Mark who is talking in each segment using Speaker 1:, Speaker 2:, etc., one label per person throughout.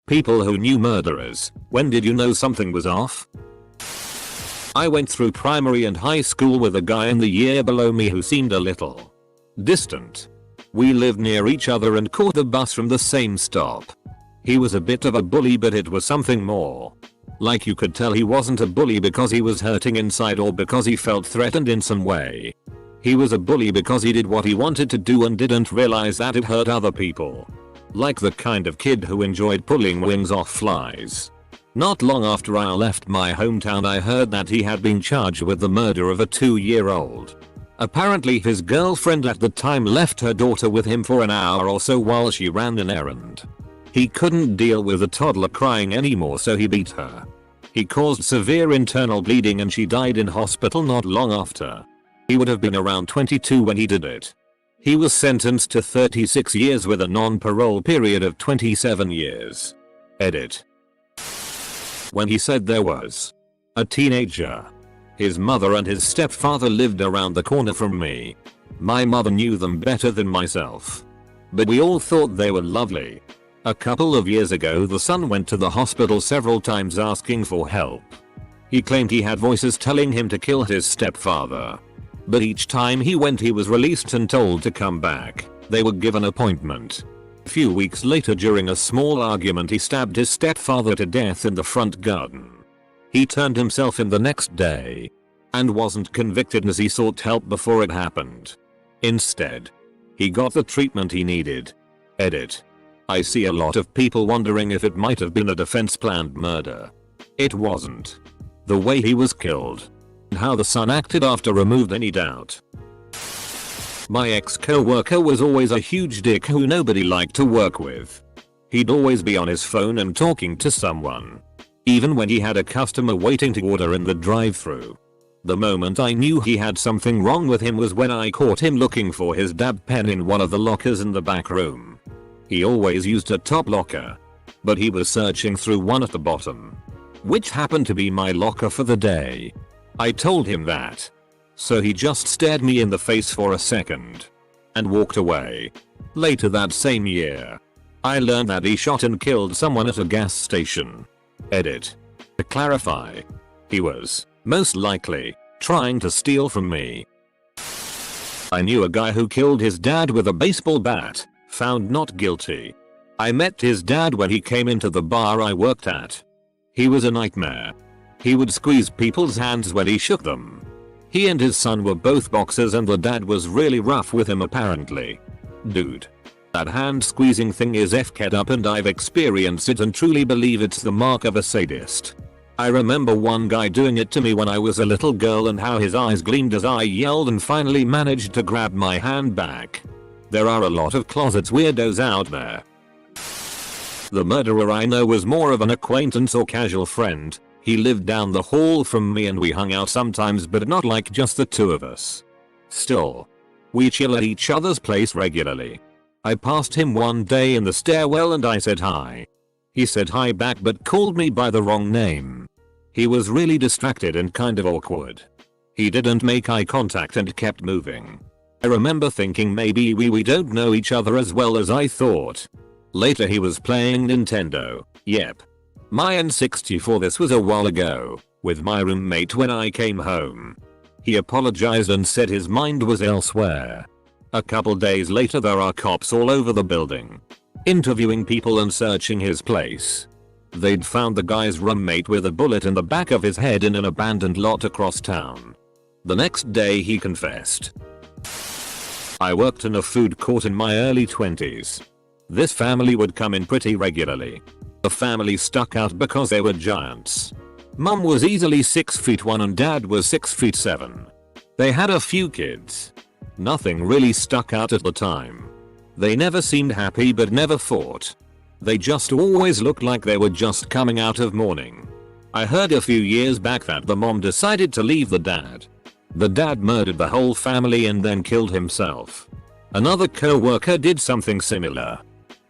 Speaker 1: People who knew murderers, when did you know something was off? I went through primary and high school with a guy in the year below me who seemed a little distant. We lived near each other and caught the bus from the same stop. He was a bit of a bully, but it was something more. Like you could tell he wasn't a bully because he was hurting inside or because he felt threatened in some way. He was a bully because he did what he wanted to do and didn't realize that it hurt other people. Like the kind of kid who enjoyed pulling wings off flies. Not long after I left my hometown, I heard that he had been charged with the murder of a 2-year-old. Apparently his girlfriend at the time left her daughter with him for an hour or so while she ran an errand. He couldn't deal with the toddler crying anymore, so he beat her. He caused severe internal bleeding and she died in hospital not long after. He would have been around 22 when he did it. He was sentenced to 36 years with a non-parole period of 27 years. Edit. When he said there was a teenager, his mother and his stepfather lived around the corner from me. My mother knew them better than myself, but we all thought they were lovely. A couple of years ago the son went to the hospital several times asking for help. He claimed he had voices telling him to kill his stepfather. But each time he went he was released and told to come back. They were given an appointment. A few weeks later, during a small argument, he stabbed his stepfather to death in the front garden. He turned himself in the next day and wasn't convicted as he sought help before it happened. Instead, he got the treatment he needed. Edit. I see a lot of people wondering if it might have been a defense-planned murder. It wasn't. The way he was killed and how the son acted after removed any doubt. My ex-coworker was always a huge dick who nobody liked to work with. He'd always be on his phone and talking to someone, even when he had a customer waiting to order in the drive-thru. The moment I knew he had something wrong with him was when I caught him looking for his dab pen in one of the lockers in the back room. He always used a top locker, but he was searching through one at the bottom, which happened to be my locker for the day. I told him that, so he just stared me in the face for a second and walked away. Later that same year, I learned that he shot and killed someone at a gas station. Edit. To clarify, he was most likely trying to steal from me. I knew a guy who killed his dad with a baseball bat, found not guilty. I met his dad when he came into the bar I worked at. He was a nightmare. He would squeeze people's hands when he shook them. He and his son were both boxers and the dad was really rough with him apparently. Dude, that hand squeezing thing is f***ed up and I've experienced it and truly believe it's the mark of a sadist. I remember one guy doing it to me when I was a little girl and how his eyes gleamed as I yelled and finally managed to grab my hand back. There are a lot of closets weirdos out there. The murderer I know was more of an acquaintance or casual friend. He lived down the hall from me and we hung out sometimes, but not like just the two of us. Still, we chill at each other's place regularly. I passed him one day in the stairwell and I said hi. He said hi back but called me by the wrong name. He was really distracted and kind of awkward. He didn't make eye contact and kept moving. I remember thinking maybe we don't know each other as well as I thought. Later he was playing Nintendo. Yep. My N64. This was a while ago, with my roommate when I came home. He apologized and said his mind was elsewhere. A couple days later there are cops all over the building, interviewing people and searching his place. They'd found the guy's roommate with a bullet in the back of his head in an abandoned lot across town. The next day he confessed. I worked in a food court in my early 20s. This family would come in pretty regularly. The family stuck out because they were giants. Mum was easily 6'1" and dad was 6'7". They had a few kids. Nothing really stuck out at the time. They never seemed happy but never fought. They just always looked like they were just coming out of mourning. I heard a few years back that the mom decided to leave the dad. The dad murdered the whole family and then killed himself. Another co-worker did something similar.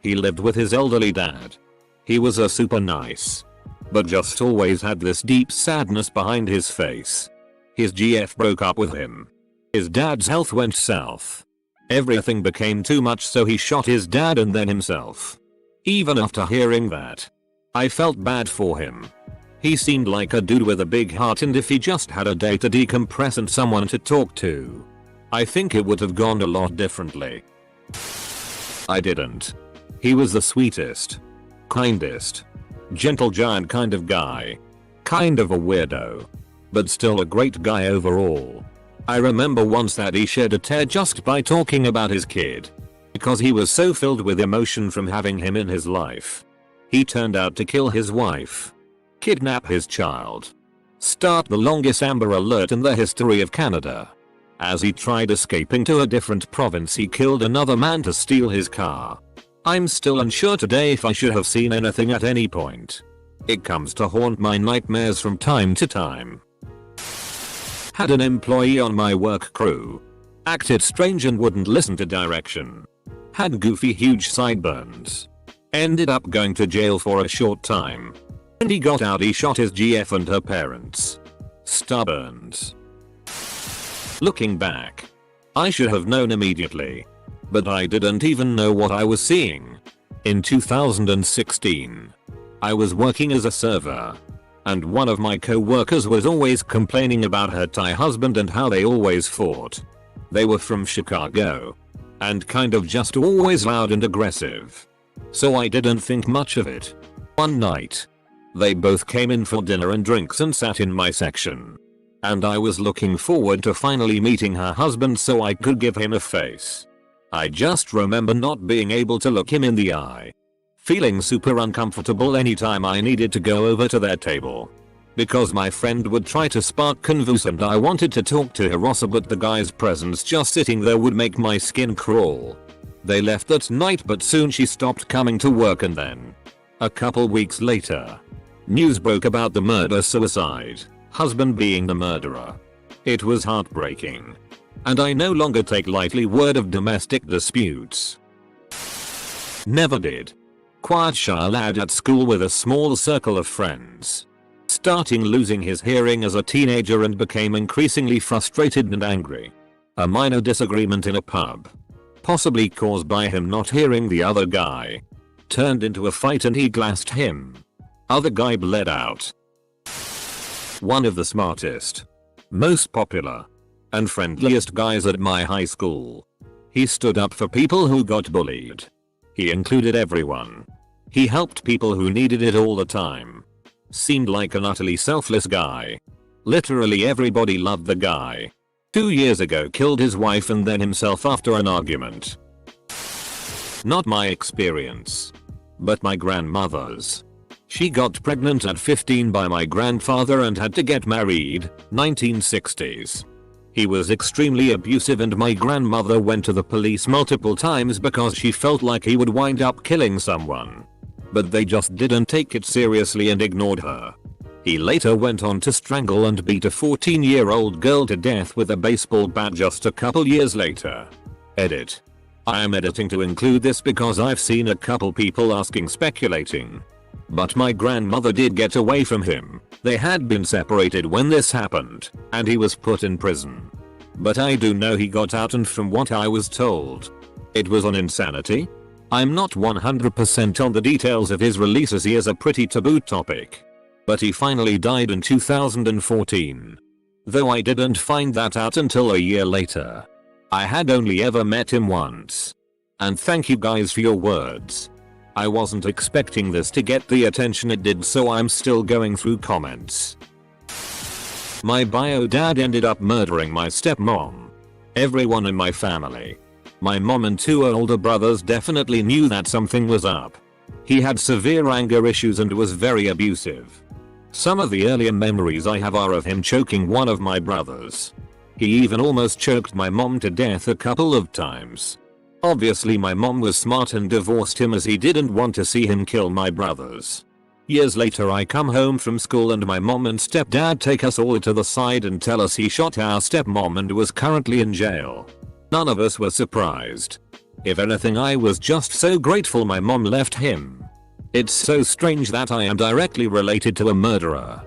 Speaker 1: He lived with his elderly dad. He was a super nice, but just always had this deep sadness behind his face. His GF broke up with him. His dad's health went south. Everything became too much, so he shot his dad and then himself. Even after hearing that, I felt bad for him. He seemed like a dude with a big heart, and if he just had a day to decompress and someone to talk to, I think it would have gone a lot differently. I didn't. He was the sweetest, kindest, gentle giant kind of guy. Kind of a weirdo, but still a great guy overall. I remember once that he shed a tear just by talking about his kid, because he was so filled with emotion from having him in his life. He turned out to kill his wife, kidnap his child, start the longest Amber Alert in the history of Canada. As he tried escaping to a different province, he killed another man to steal his car. I'm still unsure today if I should have seen anything at any point. It comes to haunt my nightmares from time to time. Had an employee on my work crew. Acted strange and wouldn't listen to direction. Had goofy huge sideburns. Ended up going to jail for a short time. When he got out, he shot his GF and her parents. Stubborns. Looking back, I should have known immediately. But I didn't even know what I was seeing. In 2016, I was working as a server, and one of my co-workers was always complaining about her Thai husband and how they always fought. They were from Chicago, and kind of just always loud and aggressive. So I didn't think much of it. One night, they both came in for dinner and drinks and sat in my section. And I was looking forward to finally meeting her husband so I could give him a face. I just remember not being able to look him in the eye. Feeling super uncomfortable anytime I needed to go over to their table. Because my friend would try to spark converse and I wanted to talk to her also, but the guy's presence just sitting there would make my skin crawl. They left that night, but soon she stopped coming to work, and then, a couple weeks later, news broke about the murder-suicide, husband being the murderer. It was heartbreaking. And I no longer take lightly word of domestic disputes. Never did. Quiet shy lad at school with a small circle of friends. Starting losing his hearing as a teenager and became increasingly frustrated and angry. A minor disagreement in a pub, possibly caused by him not hearing the other guy, turned into a fight and he glassed him. Other guy bled out. One of the smartest, most popular, and friendliest guys at my high school. He stood up for people who got bullied. He included everyone. He helped people who needed it all the time. Seemed like an utterly selfless guy. Literally everybody loved the guy. 2 years ago killed his wife and then himself after an argument. Not my experience, but my grandmother's. She got pregnant at 15 by my grandfather and had to get married, 1960s. He was extremely abusive and my grandmother went to the police multiple times because she felt like he would wind up killing someone. But they just didn't take it seriously and ignored her. He later went on to strangle and beat a 14-year-old girl to death with a baseball bat just a couple years later. Edit. I am editing to include this because I've seen a couple people speculating. But my grandmother did get away from him. They had been separated when this happened, and he was put in prison. But I do know he got out, and from what I was told, it was on insanity. I'm not 100% on the details of his release as he is a pretty taboo topic. But he finally died in 2014. Though I didn't find that out until a year later. I had only ever met him once. And thank you guys for your words. I wasn't expecting this to get the attention it did, so I'm still going through comments. My bio dad ended up murdering my stepmom. Everyone in my family, my mom and 2 older brothers, definitely knew that something was up. He had severe anger issues and was very abusive. Some of the earlier memories I have are of him choking one of my brothers. He even almost choked my mom to death a couple of times. Obviously my mom was smart and divorced him as he didn't want to see him kill my brothers. Years later I come home from school and my mom and stepdad take us all to the side and tell us he shot our stepmom and was currently in jail. None of us were surprised. If anything, I was just so grateful my mom left him. It's so strange that I am directly related to a murderer.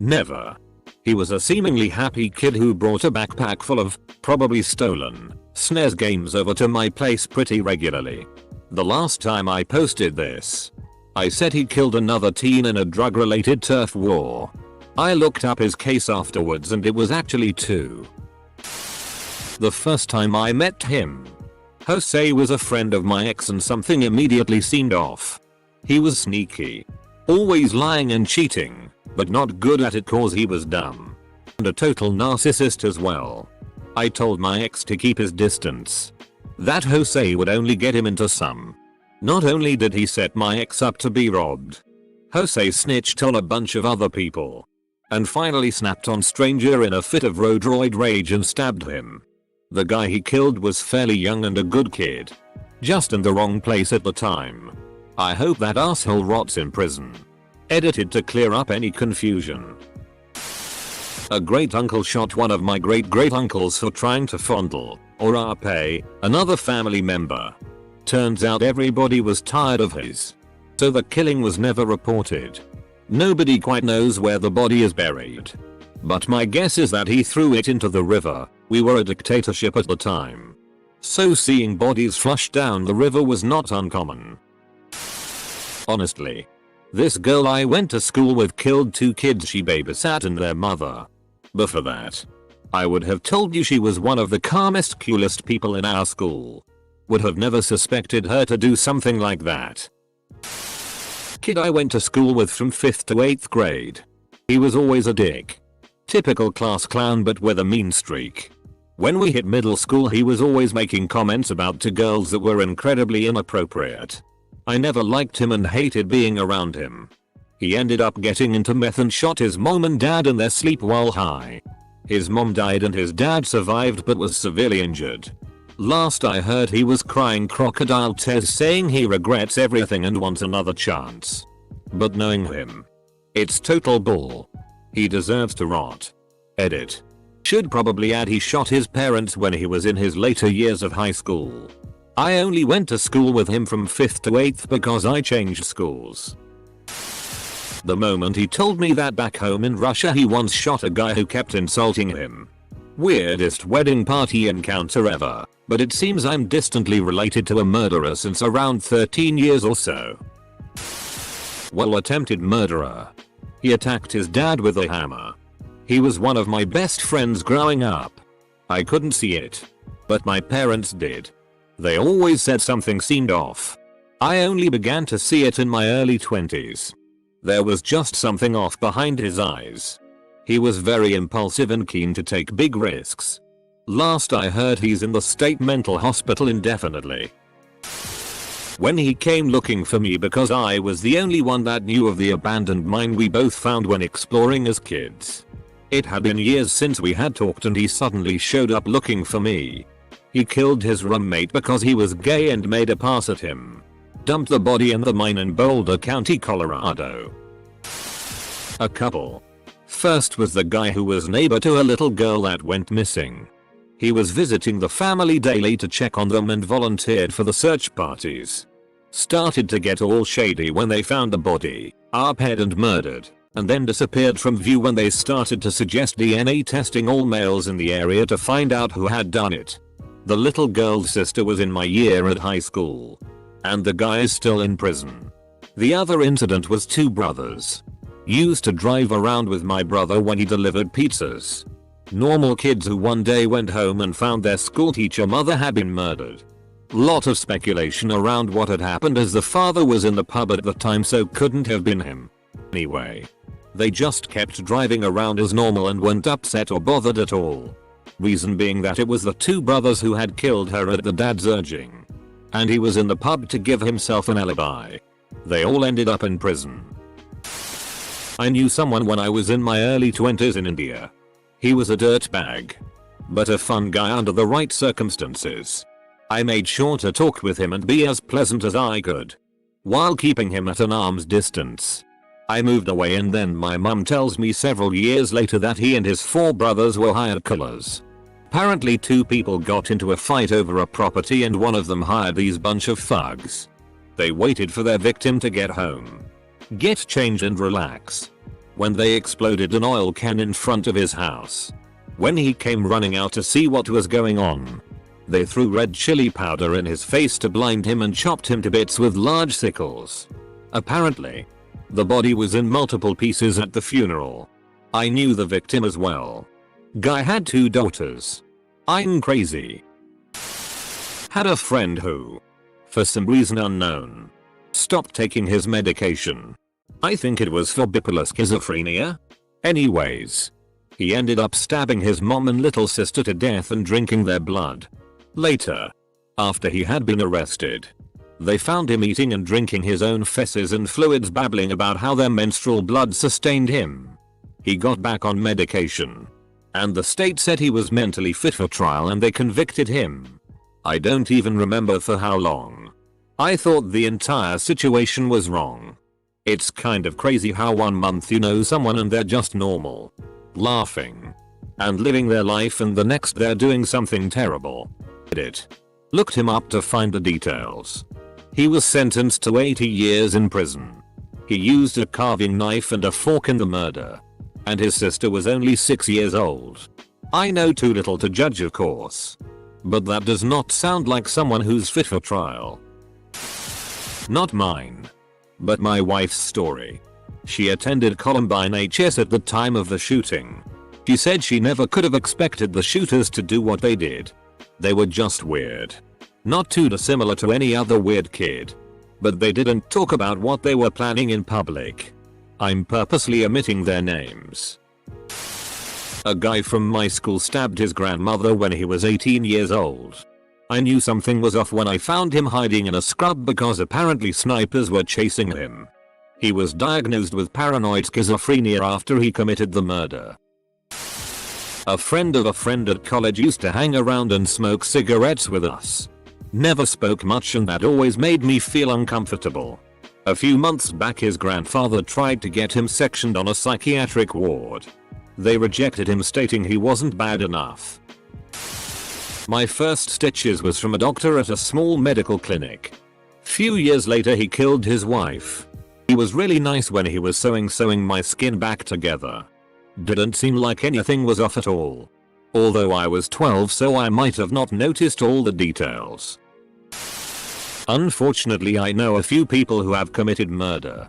Speaker 1: Never. He was a seemingly happy kid who brought a backpack full of, probably stolen, SNES games over to my place pretty regularly. The last time I posted this, I said he killed another teen in a drug-related turf war. I looked up his case afterwards and it was actually 2. The first time I met him, Jose was a friend of my ex and something immediately seemed off. He was sneaky. Always lying and cheating, but not good at it cause he was dumb. And a total narcissist as well. I told my ex to keep his distance. That Jose would only get him into some. Not only did he set my ex up to be robbed, Jose snitched on a bunch of other people. And finally snapped on stranger in a fit of roidroid rage and stabbed him. The guy he killed was fairly young and a good kid. Just in the wrong place at the time. I hope that asshole rots in prison. Edited to clear up any confusion. A great uncle shot one of my great great uncles for trying to fondle, or rape, another family member. Turns out everybody was tired of his. So the killing was never reported. Nobody quite knows where the body is buried. But my guess is that he threw it into the river. We were a dictatorship at the time. So seeing bodies flushed down the river was not uncommon. Honestly. This girl I went to school with killed 2 kids she babysat and their mother. But for that, I would have told you she was one of the calmest, coolest people in our school. Would have never suspected her to do something like that. Kid I went to school with from 5th to 8th grade. He was always a dick. Typical class clown but with a mean streak. When we hit middle school he was always making comments about 2 girls that were incredibly inappropriate. I never liked him and hated being around him. He ended up getting into meth and shot his mom and dad in their sleep while high. His mom died and his dad survived but was severely injured. Last I heard he was crying crocodile tears saying he regrets everything and wants another chance. But knowing him, it's total bull. He deserves to rot. Edit. Should probably add he shot his parents when he was in his later years of high school. I only went to school with him from 5th to 8th because I changed schools. The moment he told me that back home in Russia he once shot a guy who kept insulting him. Weirdest wedding party encounter ever, but it seems I'm distantly related to a murderer since around 13 years or so. Well, attempted murderer. He attacked his dad with a hammer. He was one of my best friends growing up. I couldn't see it, but my parents did. They always said something seemed off. I only began to see it in my early 20s. There was just something off behind his eyes. He was very impulsive and keen to take big risks. Last I heard he's in the state mental hospital indefinitely. When he came looking for me because I was the only one that knew of the abandoned mine we both found when exploring as kids. It had been years since we had talked and he suddenly showed up looking for me. He killed his roommate because he was gay and made a pass at him. Dumped the body in the mine in Boulder County, Colorado. A couple. First was the guy who was neighbor to a little girl that went missing. He was visiting the family daily to check on them and volunteered for the search parties. Started to get all shady when they found the body, arped and murdered, and then disappeared from view when they started to suggest DNA testing all males in the area to find out who had done it. The little girl's sister was in my year at high school. And the guy is still in prison. The other incident was 2 brothers. Used to drive around with my brother when he delivered pizzas. Normal kids who one day went home and found their schoolteacher mother had been murdered. Lot of speculation around what had happened as the father was in the pub at the time so couldn't have been him. Anyway. They just kept driving around as normal and weren't upset or bothered at all. Reason being that it was the 2 brothers who had killed her at the dad's urging. And he was in the pub to give himself an alibi. They all ended up in prison. I knew someone when I was in my early 20s in India. He was a dirtbag. But a fun guy under the right circumstances. I made sure to talk with him and be as pleasant as I could. While keeping him at an arm's distance. I moved away and then my mum tells me several years later that he and his 4 brothers were hired killers. Apparently 2 people got into a fight over a property and one of them hired these bunch of thugs. They waited for their victim to get home. Get changed and relax. When they exploded an oil can in front of his house. When he came running out to see what was going on. They threw red chili powder in his face to blind him and chopped him to bits with large sickles. Apparently, the body was in multiple pieces at the funeral. I knew the victim as well. Guy had 2 daughters. I'm crazy. Had a friend who, for some reason unknown, stopped taking his medication. I think it was for bipolar schizophrenia. Anyways, he ended up stabbing his mom and little sister to death and drinking their blood. Later, after he had been arrested, they found him eating and drinking his own feces and fluids, babbling about how their menstrual blood sustained him. He got back on medication, and the state said he was mentally fit for trial and they convicted him. I don't even remember for how long. I thought the entire situation was wrong. It's kind of crazy how 1 month you know someone and they're just normal, laughing, and living their life, and the next they're doing something terrible. Reddit. Looked him up to find the details. He was sentenced to 80 years in prison. He used a carving knife and a fork in the murder. And his sister was only 6 years old. I know too little to judge, of course, but that does not sound like someone who's fit for trial. Not mine, but my wife's story. She attended Columbine HS at the time of the shooting. She said she never could have expected the shooters to do what they did. They were just weird. Not too dissimilar to any other weird kid. But they didn't talk about what they were planning in public. I'm purposely omitting their names. A guy from my school stabbed his grandmother when he was 18 years old. I knew something was off when I found him hiding in a scrub because apparently snipers were chasing him. He was diagnosed with paranoid schizophrenia after he committed the murder. A friend of a friend at college used to hang around and smoke cigarettes with us. Never spoke much and that always made me feel uncomfortable. A few months back his grandfather tried to get him sectioned on a psychiatric ward. They rejected him, stating he wasn't bad enough. My first stitches was from a doctor at a small medical clinic. Few years later he killed his wife. He was really nice when he was sewing my skin back together. Didn't seem like anything was off at all. Although I was 12, so I might have not noticed all the details. Unfortunately, I know a few people who have committed murder.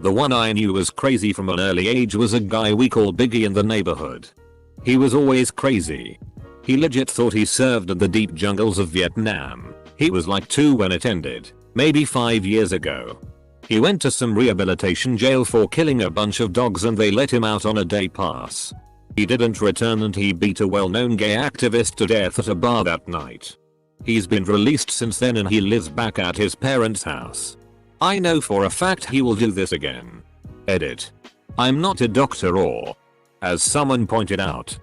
Speaker 1: The one I knew was crazy from an early age was a guy we call Biggie in the neighborhood. He was always crazy. He legit thought he served in the deep jungles of Vietnam. He was like 2 when it ended, maybe 5 years ago. He went to some rehabilitation jail for killing a bunch of dogs and they let him out on a day pass. He didn't return and he beat a well-known gay activist to death at a bar that night. He's been released since then and he lives back at his parents' house. I know for a fact he will do this again. Edit. I'm not a doctor or, as someone pointed out,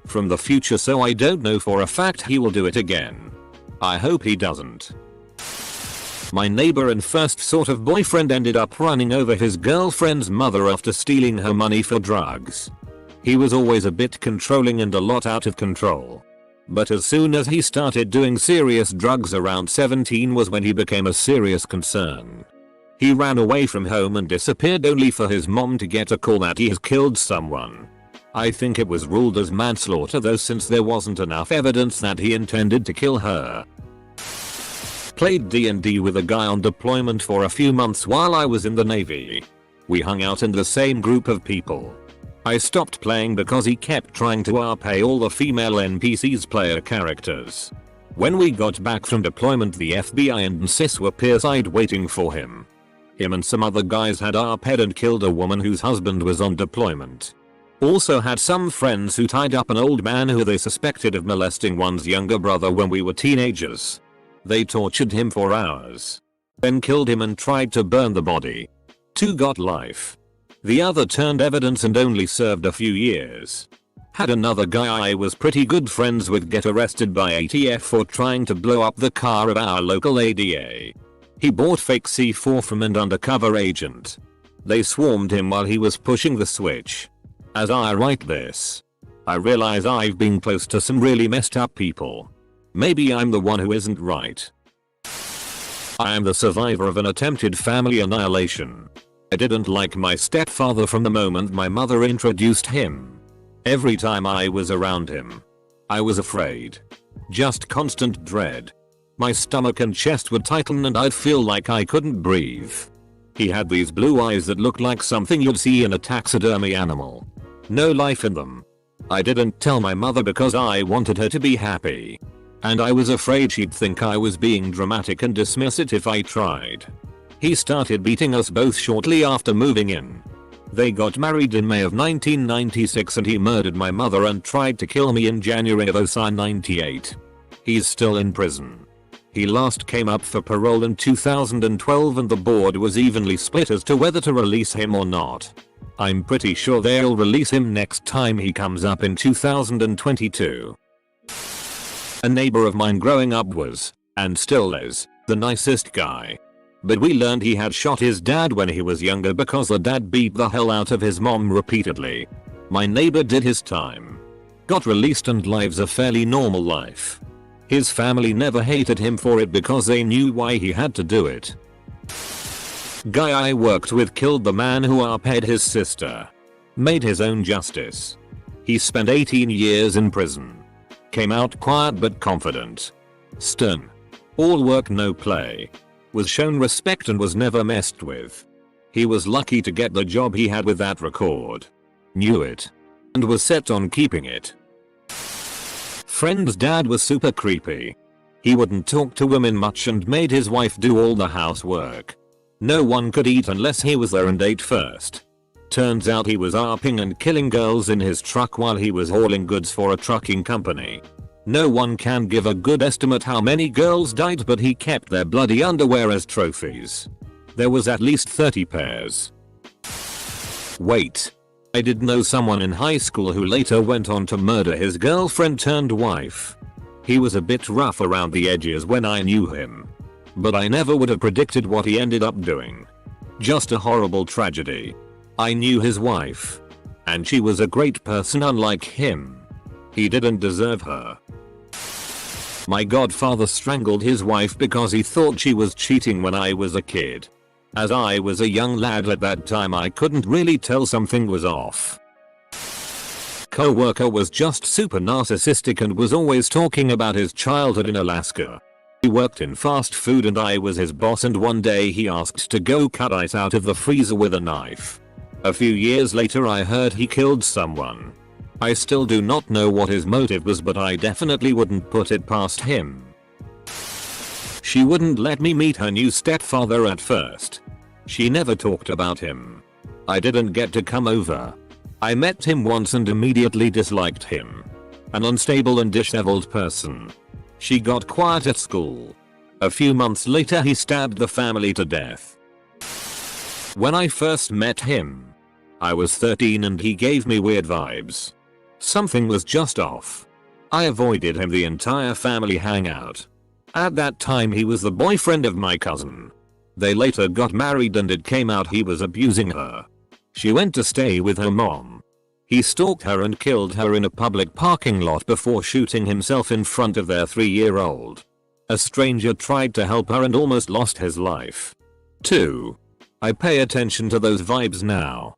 Speaker 1: from the future, so I don't know for a fact he will do it again. I hope he doesn't. My neighbor and first sort of boyfriend ended up running over his girlfriend's mother after stealing her money for drugs. He was always a bit controlling and a lot out of control. But as soon as he started doing serious drugs around 17 was when he became a serious concern. He ran away from home and disappeared only for his mom to get a call that he has killed someone. I think it was ruled as manslaughter though, since there wasn't enough evidence that he intended to kill her. Played D&D with a guy on deployment for a few months while I was in the Navy. We hung out in the same group of people. I stopped playing because he kept trying to RP all the female NPC's player characters. When we got back from deployment, the FBI and SIS were pier-side waiting for him. Him and some other guys had RP'd and killed a woman whose husband was on deployment. Also had some friends who tied up an old man who they suspected of molesting one's younger brother when we were teenagers. They tortured him for hours. Then killed him and tried to burn the body. 2 got life. The other turned evidence and only served a few years. Had another guy I was pretty good friends with get arrested by ATF for trying to blow up the car of our local ADA. He bought fake C4 from an undercover agent. They swarmed him while he was pushing the switch. As I write this, I realize I've been close to some really messed up people. Maybe I'm the one who isn't right. I am the survivor of an attempted family annihilation. I didn't like my stepfather from the moment my mother introduced him. Every time I was around him, I was afraid. Just constant dread. My stomach and chest would tighten and I'd feel like I couldn't breathe. He had these blue eyes that looked like something you'd see in a taxidermy animal. No life in them. I didn't tell my mother because I wanted her to be happy. And I was afraid she'd think I was being dramatic and dismiss it if I tried. He started beating us both shortly after moving in. They got married in May of 1996 and he murdered my mother and tried to kill me in January of 1998. He's still in prison. He last came up for parole in 2012 and the board was evenly split as to whether to release him or not. I'm pretty sure they'll release him next time he comes up in 2022. A neighbor of mine growing up was, and still is, the nicest guy. But we learned he had shot his dad when he was younger because the dad beat the hell out of his mom repeatedly. My neighbor did his time. Got released and lives a fairly normal life. His family never hated him for it because they knew why he had to do it. Guy I worked with killed the man who uppaid his sister. Made his own justice. He spent 18 years in prison. Came out quiet but confident. Stern. All work no play. Was shown respect and was never messed with. He was lucky to get the job he had with that record. Knew it. And was set on keeping it. Friend's dad was super creepy. He wouldn't talk to women much and made his wife do all the housework. No one could eat unless he was there and ate first. Turns out he was ARPing and killing girls in his truck while he was hauling goods for a trucking company. No one can give a good estimate how many girls died, but he kept their bloody underwear as trophies. There was at least 30 pairs. Wait. I did know someone in high school who later went on to murder his girlfriend turned wife. He was a bit rough around the edges when I knew him. But I never would have predicted what he ended up doing. Just a horrible tragedy. I knew his wife. And she was a great person unlike him. He didn't deserve her. My godfather strangled his wife because he thought she was cheating when I was a kid. As I was a young lad at that time I couldn't really tell something was off. Coworker was just super narcissistic and was always talking about his childhood in Alaska. He worked in fast food and I was his boss, and one day he asked to go cut ice out of the freezer with a knife. A few years later I heard he killed someone. I still do not know what his motive was, but I definitely wouldn't put it past him. She wouldn't let me meet her new stepfather at first. She never talked about him. I didn't get to come over. I met him once and immediately disliked him. An unstable and disheveled person. She got quiet at school. A few months later he stabbed the family to death. When I first met him, I was 13 and he gave me weird vibes. Something was just off. I avoided him the entire family hangout. At that time he was the boyfriend of my cousin. They later got married and it came out he was abusing her. She went to stay with her mom. He stalked her and killed her in a public parking lot before shooting himself in front of their 3-year-old. A stranger tried to help her and almost lost his life. 2. I pay attention to those vibes now.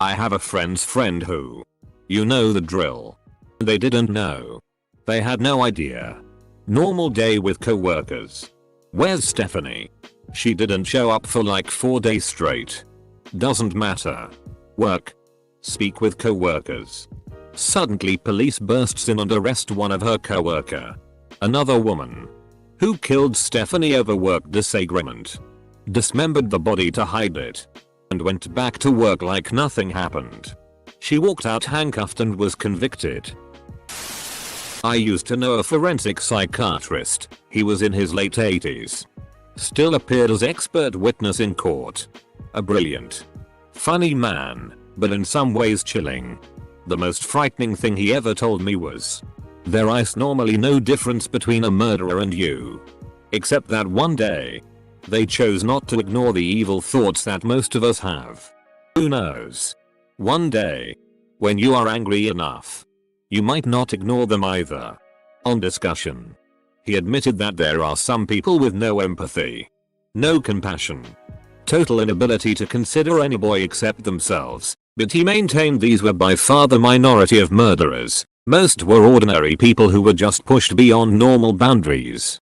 Speaker 1: I have a friend's friend who, you know the drill. They didn't know. They had no idea. Normal day with coworkers. Where's Stephanie? She didn't show up for like 4 days straight. Doesn't matter. Work. Speak with coworkers. Suddenly police bursts in and arrest one of her coworker. Another woman. Who killed Stephanie over work disagreement. Dismembered the body to hide it. And went back to work like nothing happened. She walked out handcuffed and was convicted. I used to know a forensic psychiatrist. He was in his late 80s. Still appeared as expert witness in court. A brilliant, funny man, but in some ways chilling. The most frightening thing he ever told me was, there is normally no difference between a murderer and you. Except that one day, they chose not to ignore the evil thoughts that most of us have. Who knows? One day, when you are angry enough, you might not ignore them either. On discussion, he admitted that there are some people with no empathy, no compassion, total inability to consider any boy except themselves, but he maintained these were by far the minority of murderers. Most were ordinary people who were just pushed beyond normal boundaries.